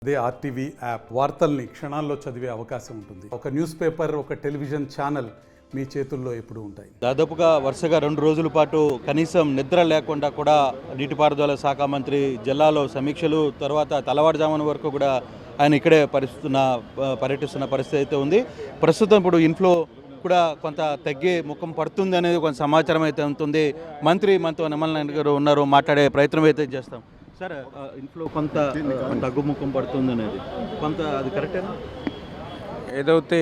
అదే RTV app వార్తల్ని క్షణాల్లో చదివే అవకాశం ఉంటుంది. ఒక న్యూస్ పేపర్, ఒక టెలివిజన్ ఛానల్ మీ చేతుల్లో ఎప్పుడూ ఉంటాయి. దాదాపుగా వరుసగా 2 రోజుల పాటు కనీసం నిద్ర లేకుండా కూడా నీటిపారుదల శాఖ మంత్రి జిల్లాలో సమీక్షలు, తర్వాత తెల్లవారుజామున వరకు కూడా ఆయన ఇక్కడే పర్యటిస్తున్న పరిస్థితి అయితే ఉంది. ప్రస్తుతం ఇప్పుడు ఇన్ఫ్లో కూడా కొంత తగ్గే ముఖం పడుతుంది అనేది కొంత సమాచారం అయితే ఉంటుంది. మంత్రి మనతో నిమ్మల నాయుడు గారు ఉన్నారు, మాట్లాడే ప్రయత్నం అయితే చేస్తాం. సార్, ఇన్ఫ్లో కొంత తగ్గుముఖం పడుతుంది అనేది కొంత అది కరెక్టేనా? ఏదైతే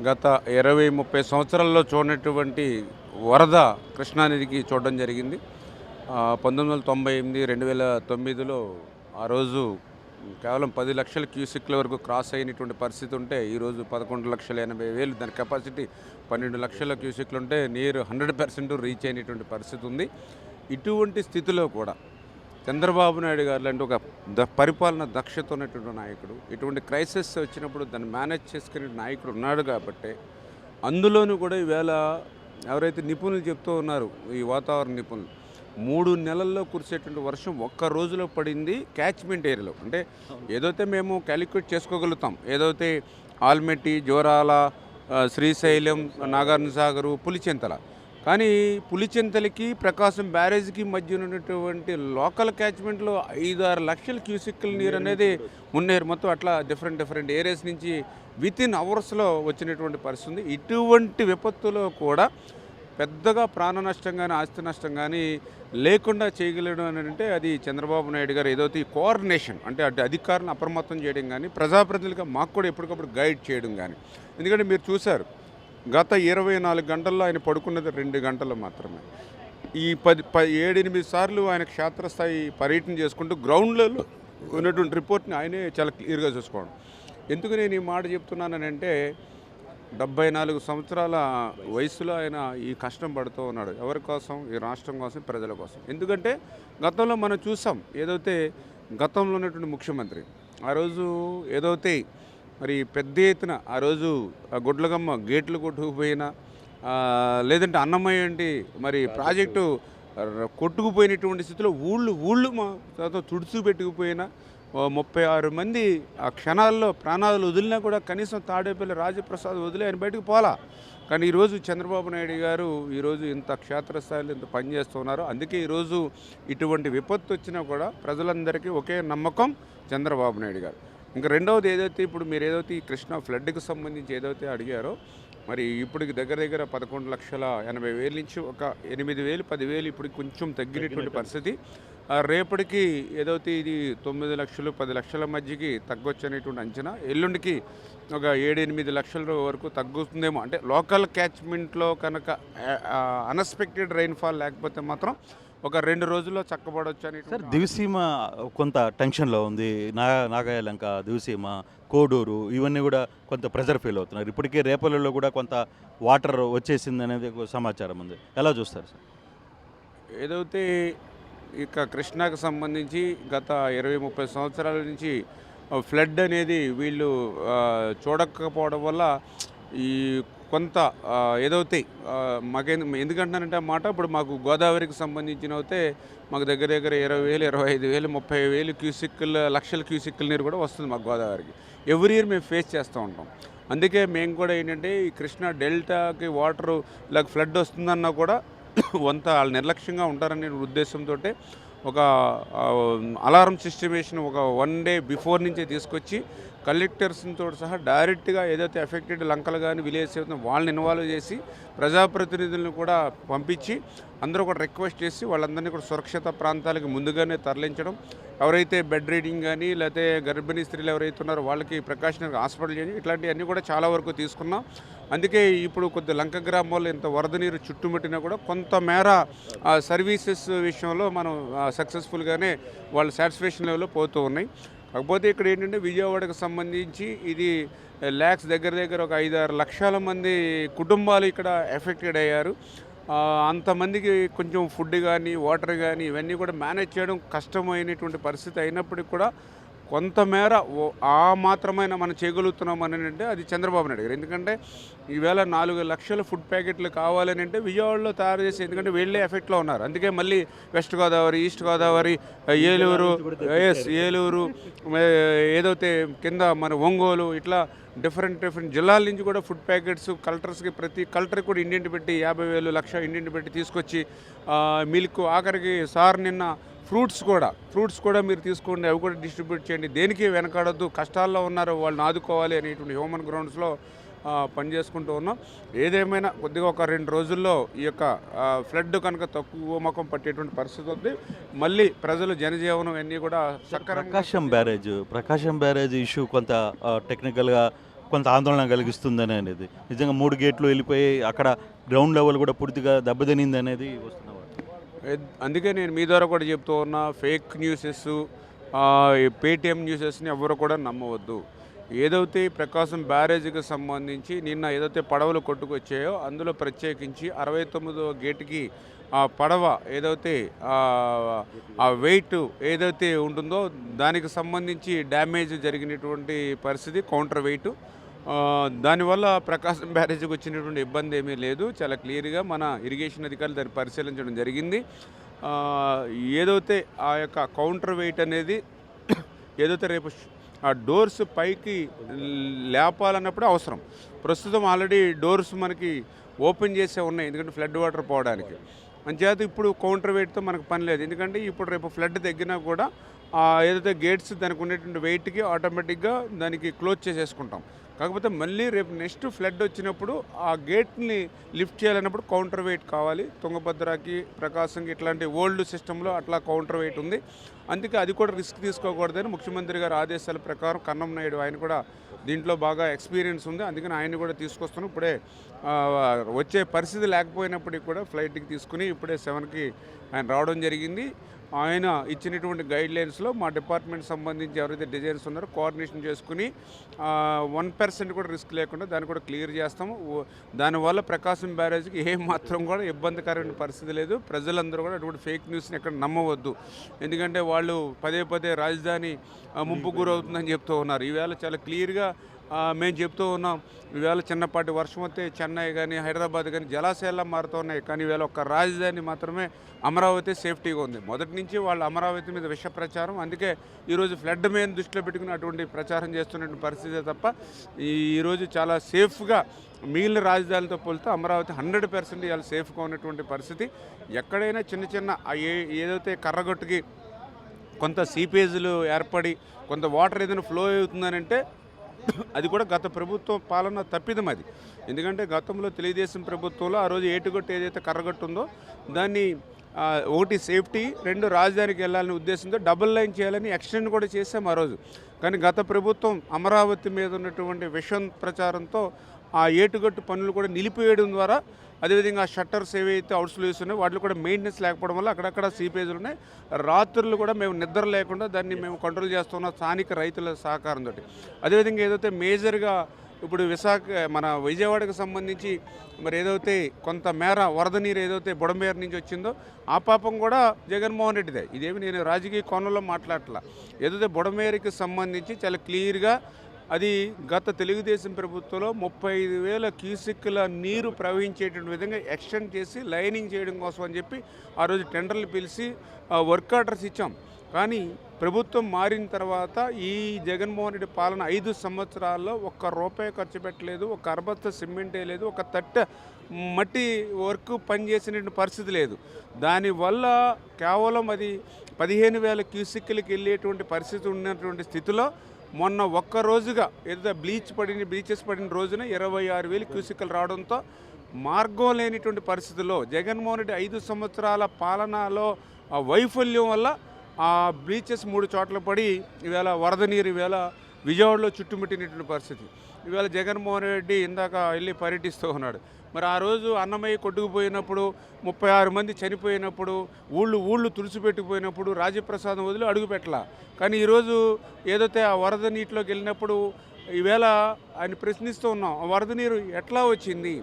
గత 20-30 సంవత్సరాల్లో చూడనటువంటి వరద కృష్ణానదికి చూడడం జరిగింది. 1998, 2009లో ఆ రోజు కేవలం 10 లక్షల క్యూసిక్ల వరకు క్రాస్ అయినటువంటి పరిస్థితి ఉంటే ఈరోజు 11,80,000 దాని కెపాసిటీ 12 లక్షల క్యూసిక్లు ఉంటే నియర్ 100% రీచ్ అయినటువంటి పరిస్థితి ఉంది. ఇటువంటి స్థితిలో కూడా చంద్రబాబు నాయుడు గారు లాంటి ఒక పరిపాలన దక్షత ఉన్నటువంటి నాయకుడు, ఇటువంటి క్రైసిస్ వచ్చినప్పుడు దాన్ని మేనేజ్ చేసుకునే నాయకుడు ఉన్నాడు కాబట్టి, అందులోనూ కూడా ఈవేళ ఎవరైతే నిపుణులు చెప్తూ ఉన్నారు, ఈ వాతావరణ నిపుణులు 3 నెలల్లో కురిసేటువంటి వర్షం ఒక్క రోజులో పడింది క్యాచ్మెంట్ ఏరియాలో. అంటే ఏదైతే మేము క్యాలిక్యులేట్ చేసుకోగలుగుతాం, ఏదైతే ఆల్మెట్టి, జోరాల, శ్రీశైలం, నాగార్జునసాగరు, పులిచెంతల, కానీ పులిచెంతలకి ప్రకాశం బ్యారేజ్కి మధ్య ఉన్నటువంటి లోకల్ క్యాచ్మెంట్లో 5-6 లక్షల క్యూసిక్ల నీరు అనేది మున్నేరు మొత్తం అట్లా డిఫరెంట్ ఏరియాస్ నుంచి వితిన్ అవర్స్లో వచ్చినటువంటి పరిస్థితి. ఇటువంటి విపత్తులో కూడా పెద్దగా ప్రాణ నష్టం కానీ ఆస్తి నష్టం కానీ లేకుండా చేయగలడం అని అంటే అది చంద్రబాబు నాయుడు గారు ఏదైతే ఈ కోఆర్డినేషన్ అంటే అటు అధికారులను అప్రమత్తం చేయడం కానీ, ప్రజాప్రతినిధులుగా మాకు కూడా ఎప్పటికప్పుడు గైడ్ చేయడం కానీ. ఎందుకంటే మీరు చూశారు, గత 24 గంటల్లో ఆయన పడుకున్నది 2 గంటలు మాత్రమే. ఈ 7-8 సార్లు ఆయన క్షేత్రస్థాయి పర్యటన చేసుకుంటూ గ్రౌండ్లలో ఉన్నటువంటి రిపోర్ట్ని ఆయనే చాలా క్లియర్గా చూసుకోవడం. ఎందుకు నేను ఈ మాట చెప్తున్నానంటే 74 సంవత్సరాల వయసులో ఆయన ఈ కష్టం పడుతూ ఉన్నాడు. ఎవరి కోసం? ఈ రాష్ట్రం కోసం, ప్రజల కోసం. ఎందుకంటే గతంలో మనం చూసాం, ఏదైతే గతంలో ఉన్నటువంటి ముఖ్యమంత్రి ఆ రోజు ఏదైతే మరి పెద్ద ఎత్తున ఆ రోజు గుడ్లగమ్మ గేట్లు కొట్టుకుపోయినా, లేదంటే అన్నమయ్య ఏంటి మరి ప్రాజెక్టు కొట్టుకుపోయినటువంటి స్థితిలో ఊళ్ళు మా తుడుచు పెట్టుకుపోయినా 36 మంది ఆ క్షణాల్లో ప్రాణాలు వదిలినా కూడా కనీసం తాడేపల్లి రాజప్రసాద్ వదిలి ఆయన బయటకు పోలా. కానీ ఈరోజు చంద్రబాబు నాయుడు గారు ఈరోజు ఇంత క్షేత్రస్థాయిలో ఇంత పనిచేస్తున్నారు. అందుకే ఈరోజు ఇటువంటి విపత్తు వచ్చినా కూడా ప్రజలందరికీ ఒకే నమ్మకం చంద్రబాబు నాయుడు గారు. ఇంకా రెండవది ఏదైతే ఇప్పుడు మీరు ఏదైతే ఈ కృష్ణా ఫ్లడ్కి సంబంధించి ఏదైతే అడిగారో, మరి ఇప్పటికి దగ్గర 11,80,000 నుంచి ఒక 8,000, 10,000 ఇప్పుడు కొంచెం తగ్గినటువంటి పరిస్థితి. రేపటికి ఏదైతే ఇది 9 లక్షలు 10 లక్షల మధ్యకి తగ్గొచ్చు అనేటువంటి అంచనా. ఎల్లుండికి ఒక 7-8 లక్షల వరకు తగ్గుతుందేమో. అంటే లోకల్ క్యాచ్మెంట్లో కనుక అన్ఎక్స్పెక్టెడ్ రైన్ఫాల్ లేకపోతే మాత్రం ఒక 2 రోజుల్లో చక్కబడవచ్చు అని. సార్, దివిసీమ కొంత టెన్షన్లో ఉంది. నాగాయలంక, దివిసీమ, కోడూరు ఇవన్నీ కూడా కొంత ప్రెజర్ ఫీల్ అవుతున్నారు. ఇప్పటికే రేపల్లిలో కూడా కొంత వాటర్ వచ్చేసింది అనేది సమాచారం ఉంది. ఎలా చూస్తారు సార్? ఏదైతే ఇక కృష్ణాకు సంబంధించి గత 20-30 సంవత్సరాల నుంచి ఫ్లడ్ అనేది వీళ్ళు చూడకపోవడం వల్ల ఈ కొంత ఏదైతే ఎందుకంటున్నానంటే ఆ మాట, ఇప్పుడు మాకు గోదావరికి సంబంధించిన అయితే మాకు దగ్గర 20,000, 25,000, 30,000 లక్షల క్యూసిక్ల నీరు కూడా వస్తుంది మాకు గోదావరికి. ఎవ్రీ ఇయర్ మేము ఫేస్ చేస్తూ ఉంటాం. అందుకే మేము కూడా ఏంటంటే ఈ కృష్ణా డెల్టాకి వాటర్ ఇలా ఫ్లడ్ వస్తుందన్నా కూడా వంత వాళ్ళు నిర్లక్ష్యంగా ఉంటారనే ఉద్దేశంతో ఒక అలారం సిస్టమేషన్ ఒక 1 డే బిఫోర్ నుంచే తీసుకొచ్చి కలెక్టర్స్తో సహా డైరెక్ట్గా ఏదైతే ఎఫెక్టెడ్ లంకలు కానీ విలేజ్ అవుతుందో వాళ్ళని ఇన్వాల్వ్ చేసి ప్రజాప్రతినిధులను కూడా పంపించి అందరూ కూడా రిక్వెస్ట్ చేసి వాళ్ళందరినీ కూడా సురక్షిత ప్రాంతాలకు ముందుగానే తరలించడం, ఎవరైతే బెడ్ రీడింగ్ కానీ లేకపోతే గర్భిణీ స్త్రీలు ఎవరైతే ఉన్నారో వాళ్ళకి ప్రికాషనరీ హాస్పిటల్ చేయడం, ఇట్లాంటివన్నీ కూడా చాలా వరకు తీసుకున్నాం. అందుకే ఇప్పుడు కొద్ది లంక గ్రామాల్లో ఇంత వరద నీరు చుట్టుముట్టినా కూడా కొంతమేర సర్వీసెస్ విషయంలో మనం సక్సెస్ఫుల్గానే వాళ్ళ సాటిస్ఫాక్షన్ లెవెల్లో పోతూ ఉన్నాయి. కాకపోతే ఇక్కడ ఏంటంటే విజయవాడకు సంబంధించి ఇది ల్యాక్స్ దగ్గర ఒక 5-6 లక్షల మంది కుటుంబాలు ఇక్కడ ఎఫెక్టెడ్ అయ్యారు. అంతమందికి కొంచెం ఫుడ్ కానీ వాటర్ కానీ ఇవన్నీ కూడా మేనేజ్ చేయడం కష్టమైనటువంటి పరిస్థితి అయినప్పటికీ కూడా కొంతమేర ఆ మాత్రమైన మనం చేయగలుగుతున్నాం అని అంటే అది చంద్రబాబు నాయుడు గారు. ఎందుకంటే ఈవేళ 4 లక్షల ఫుడ్ ప్యాకెట్లు కావాలని అంటే విజయవాడలో తయారు చేసి, ఎందుకంటే వీళ్ళే ఎఫెక్ట్లో ఉన్నారు. అందుకే మళ్ళీ వెస్ట్ గోదావరి, ఈస్ట్ గోదావరి, ఏలూరు, ఏలూరు, ఏదైతే కింద మన ఒంగోలు, ఇట్లా డిఫరెంట్ జిల్లాల నుంచి కూడా ఫుడ్ ప్యాకెట్స్ కలెక్టర్స్కి, ప్రతి కలెక్టర్కి కూడా ఇంటింటి పెట్టి 50,000 లక్ష ఇంటింటి పెట్టి తీసుకొచ్చి మిల్క్, ఆఖరికి సార్ నిన్న ఫ్రూట్స్ కూడా మీరు తీసుకోండి, అవి కూడా డిస్ట్రిబ్యూట్ చేయండి, దేనికి వెనకాడొద్దు, కష్టాల్లో ఉన్నారు వాళ్ళని ఆదుకోవాలి అనేటువంటి హ్యూమన్ గ్రౌండ్స్లో పనిచేసుకుంటూ ఉన్నాం. ఏదేమైనా కొద్దిగా ఒక 2 రోజుల్లో ఈ యొక్క ఫ్లడ్ కనుక తక్కువ ముఖం పట్టేటువంటి పరిస్థితి ఉంది. మళ్ళీ ప్రజలు జనజీవనం అన్నీ కూడా ప్రకాశం బ్యారేజ్ ఇష్యూ కొంత టెక్నికల్గా కొంత ఆందోళన కలిగిస్తుందని అనేది, నిజంగా 3 గేట్లు వెళ్ళిపోయి అక్కడ గ్రౌండ్ లెవెల్ కూడా పూర్తిగా దెబ్బతినింది అనేది వస్తున్నవారు. అందుకే నేను మీ ద్వారా కూడా చెప్తూ ఉన్నా, ఫేక్ న్యూసెస్, పేటీఎం న్యూసెస్ని ఎవరు కూడా నమ్మవద్దు. ఏదైతే ప్రకాశం బ్యారేజీకి సంబంధించి నిన్న ఏదైతే పడవలు కొట్టుకొచ్చాయో అందులో ప్రత్యేకించి 69వ గేటుకి ఆ పడవ ఏదైతే ఆ వెయిట్ ఏదైతే ఉంటుందో దానికి సంబంధించి డ్యామేజ్ జరిగినటువంటి పరిస్థితి, కౌంటర్ వెయిట్. దానివల్ల ప్రకాశం బ్యారేజీకి వచ్చినటువంటి ఇబ్బంది ఏమీ లేదు. చాలా క్లియర్గా మన ఇరిగేషన్ అధికారులు దాన్ని పరిశీలించడం జరిగింది. ఏదైతే ఆ యొక్క కౌంటర్ వెయిట్ అనేది ఏదైతే రేపు ఆ డోర్స్ పైకి లేపాలన్నప్పుడు అవసరం. ప్రస్తుతం ఆల్రెడీ డోర్స్ మనకి ఓపెన్ చేసే ఉన్నాయి, ఎందుకంటే ఫ్లడ్ వాటర్ పోవడానికి. అంచేత ఇప్పుడు కౌంటర్ వెయిట్తో మనకు పని లేదు, ఎందుకంటే ఇప్పుడు రేపు ఫ్లడ్ తగ్గినా కూడా ఏదైతే గేట్స్ దానికి ఉన్నటువంటి వెయిట్కి ఆటోమేటిక్గా దానికి క్లోజ్ చేసేసుకుంటాం. కాకపోతే మళ్ళీ రేపు నెక్స్ట్ ఫ్లడ్ వచ్చినప్పుడు ఆ గేట్ని లిఫ్ట్ చేయాలన్నప్పుడు కౌంటర్ వెయిట్ కావాలి. తుంగభద్రకి, ప్రకాశంకి ఇట్లాంటి ఓల్డ్ సిస్టంలో అట్లా కౌంటర్ వెయిట్ ఉంది. అందుకే అది కూడా రిస్క్ తీసుకోకూడదని ముఖ్యమంత్రి గారి ఆదేశాల ప్రకారం కన్నం నాయుడు ఆయన కూడా దీంట్లో బాగా ఎక్స్పీరియన్స్ ఉంది, అందుకని ఆయన్ని కూడా తీసుకొస్తాను. ఇప్పుడే వచ్చే పరిస్థితి లేకపోయినప్పటికీ కూడా ఫ్లైట్కి తీసుకుని ఇప్పుడే 7కి ఆయన రావడం జరిగింది. ఆయన ఇచ్చినటువంటి గైడ్లైన్స్లో మా డిపార్ట్మెంట్ సంబంధించి ఎవరైతే డిజైన్స్ ఉన్నారో కోఆర్డినేషన్ చేసుకుని 1% కూడా రిస్క్ లేకుండా దాన్ని కూడా క్లియర్ చేస్తాము. దానివల్ల ప్రకాశం బ్యారేజ్కి ఏం మాత్రం కూడా ఇబ్బందికరమైన పరిస్థితి లేదు. ప్రజలందరూ కూడా అటువంటి ఫేక్ న్యూస్ని ఎక్కడ నమ్మవద్దు, ఎందుకంటే వాళ్ళు పదే రాజధాని ముంపు గురవుతుందని చెప్తూ ఉన్నారు. ఈవేళ చాలా క్లియర్గా మేము చెప్తూ ఉన్నాం, ఈవేళ చిన్నపాటి వర్షం వస్తే చెన్నై కానీ హైదరాబాద్ కానీ జలాశయాల్లో మారుతూ ఉన్నాయి, కానీ ఈవేళ ఒక్క రాజధాని మాత్రమే అమరావతి సేఫ్టీగా ఉంది. మొదటి నుంచి వాళ్ళు అమరావతి మీద విష ప్రచారం, అందుకే ఈరోజు ఫ్లడ్ మీద దృష్టిలో పెట్టుకుని అటువంటి ప్రచారం చేస్తున్న పరిస్థితే తప్ప ఈరోజు చాలా సేఫ్గా మిగిలిన రాజధానితో పోలితే అమరావతి 100% ఇవాళ సేఫ్గా ఉన్నటువంటి పరిస్థితి. ఎక్కడైనా చిన్న ఏదైతే కర్రగొట్టుకి కొంత సీపేజీలు ఏర్పడి కొంత వాటర్ ఏదైనా ఫ్లో అవుతుందనంటే అది కూడా గత ప్రభుత్వం పాలన తప్పిదం అది. ఎందుకంటే గతంలో తెలుగుదేశం ప్రభుత్వంలో ఆ రోజు ఏటుగట్టు ఏదైతే కర్రగట్టు ఉందో దాన్ని ఒకటి సేఫ్టీ, 2 రాజధానికి వెళ్ళాలనే ఉద్దేశంతో డబుల్ లైన్ చేయాలని ఎక్స్టెండ్ కూడా చేసాం ఆ రోజు. కానీ గత ప్రభుత్వం అమరావతి మీద ఉన్నటువంటి విషం ప్రచారంతో ఆ ఏటుగట్టు పనులు కూడా నిలిపివేయడం ద్వారా, అదేవిధంగా షట్టర్స్ ఏవైతే అవుట్స్లో ఉన్నాయో వాటిలో కూడా మెయింటెనెన్స్ లేకపోవడం వల్ల అక్కడక్కడ సీపేజీలు ఉన్నాయి. రాత్రులు కూడా మేము నిద్ర లేకుండా దాన్ని మేము కంట్రోల్ చేస్తున్నాం స్థానిక రైతుల సహకారంతో. అదేవిధంగా ఏదైతే మేజర్గా ఇప్పుడు మన విజయవాడకు సంబంధించి మరి ఏదైతే కొంత మేర వరద నీరు ఏదైతే బుడమేరు నుంచి వచ్చిందో ఆ పాపం కూడా జగన్మోహన్ రెడ్డిదే. ఇదేమి నేను రాజకీయ కోణంలో మాట్లాడట్లా. ఏదైతే బుడమేరుకి సంబంధించి చాలా క్లియర్గా అది గత తెలుగుదేశం ప్రభుత్వంలో 35,000 క్యూసెక్కుల నీరు ప్రవహించేటువంటి విధంగా ఎక్స్టెండ్ చేసి లైనింగ్ చేయడం కోసం అని చెప్పి ఆ రోజు టెండర్లు పిలిచి వర్క్ ఆర్డర్స్ ఇచ్చాం. కానీ ప్రభుత్వం మారిన తర్వాత ఈ జగన్మోహన్ రెడ్డి పాలన 5 సంవత్సరాల్లో ₹1 ఖర్చు పెట్టలేదు, ఒక అరబత్త సిమెంట్ లేదు, ఒక తట్ట మట్టి వర్క్ పనిచేసినటువంటి పరిస్థితి లేదు. దానివల్ల కేవలం అది 15,000 క్యూసెక్కులకి వెళ్ళేటువంటి పరిస్థితి ఉన్నటువంటి స్థితిలో మొన్న ఒక్క రోజుగా ఏదైతే బ్లీచెస్ పడిన రోజున 26,000 క్యూసెక్కులు రావడంతో మార్గం లేనిటువంటి పరిస్థితుల్లో జగన్మోహన్ రెడ్డి 5 సంవత్సరాల పాలనలో వైఫల్యం వల్ల ఆ బ్లీచెస్ 3 చోట్ల పడి ఈవేళ వరద నీరు ఈవేళ విజయవాడలో చుట్టుముట్టినటువంటి పరిస్థితి. ఈవేళ జగన్మోహన్ రెడ్డి ఇందాక వెళ్ళి పర్యటిస్తూ ఉన్నాడు. మరి ఆ రోజు అన్నమయ్య కొట్టుకుపోయినప్పుడు 36 మంది చనిపోయినప్పుడు ఊళ్ళు తుడిచిపెట్టిపోయినప్పుడు రాజప్రసాదం వదిలి అడుగు పెట్టాల. కానీ ఈరోజు ఏదైతే ఆ వరద నీటిలోకి వెళ్ళినప్పుడు ఈవేళ ఆయన ప్రశ్నిస్తూ ఉన్నాం, ఆ వరద నీరు ఎట్లా వచ్చింది,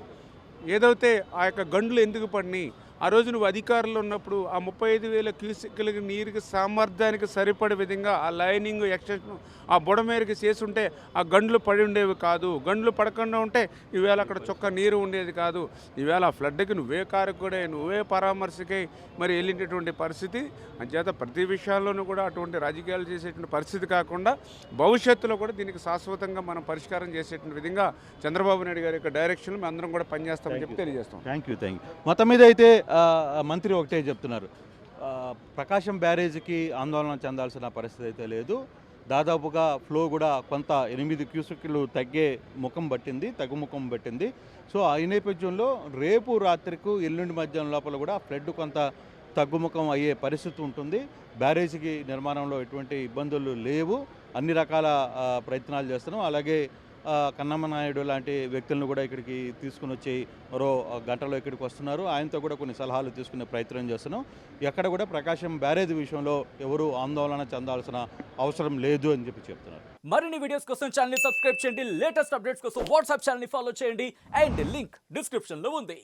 ఏదైతే ఆ యొక్క గండ్లు ఎందుకు పడినాయి, ఆ రోజు నువ్వు అధికారంలో ఉన్నప్పుడు ఆ 35,000 క్యూసెక్కులకి నీరుకి సామర్థ్యానికి సరిపడే విధంగా ఆ లైనింగ్ ఎక్స్టెన్షన్ ఆ బుడమేరకు చేసి ఉంటే ఆ గండ్లు పడి ఉండేవి కాదు. గండ్లు పడకుండా ఉంటే ఈవేళ అక్కడ చొక్క నీరు ఉండేది కాదు. ఈవేళ ఆ ఫ్లడ్కి నువ్వే కారకుడే, నువ్వే పరామర్శకై మరి వెళ్ళినటువంటి పరిస్థితి. అంచేత ప్రతి విషయాల్లోనూ కూడా అటువంటి రాజకీయాలు చేసేటువంటి పరిస్థితి కాకుండా భవిష్యత్తులో కూడా దీనికి శాశ్వతంగా మనం పరిష్కారం చేసేటువంటి విధంగా చంద్రబాబు నాయుడు గారి యొక్క డైరెక్షన్లో మేము అందరం కూడా పనిచేస్తామని చెప్పి తెలియజేస్తాం. Thank you. మొత్తం మీద అయితే మంత్రి ఒకటే చెప్తున్నారు, ప్రకాశం బ్యారేజీకి ఆందోళన చెందాల్సిన పరిస్థితి అయితే లేదు. దాదాపుగా ఫ్లో కూడా కొంత 8 క్యూసెక్లు తగ్గుముఖం పట్టింది. సో ఈ నేపథ్యంలో రేపు రాత్రికి ఎల్లుండి మధ్యాహ్నం లోపల కూడా ఫ్లడ్ కొంత తగ్గుముఖం అయ్యే పరిస్థితి ఉంటుంది. బ్యారేజీకి నిర్మాణంలో ఎటువంటి ఇబ్బందులు లేవు. అన్ని రకాల ప్రయత్నాలు చేస్తున్నాం. అలాగే కన్నమ్మ నాయుడు లాంటి వ్యక్తులను కూడా ఇక్కడికి తీసుకుని వచ్చి మరో గంటలో ఇక్కడికి వస్తున్నారు. ఆయనతో కూడా కొన్ని సలహాలు తీసుకునే ప్రయత్నం చేస్తున్నాం. ఎక్కడ కూడా ప్రకాశం బ్యారేజ్ విషయంలో ఎవరు ఆందోళన చెందాల్సిన అవసరం లేదు అని చెప్పి చెప్తున్నారు. మరిన్ని వీడియోస్ కోసం ఛానల్ ని సబ్స్క్రైబ్ చేయండి. లేటెస్ట్ అప్డేట్స్ కోసం వాట్సాప్ ఛానల్ ని ఫాలో చేయండి. అండ్ లింక్ డిస్క్రిప్షన్ లో ఉంది.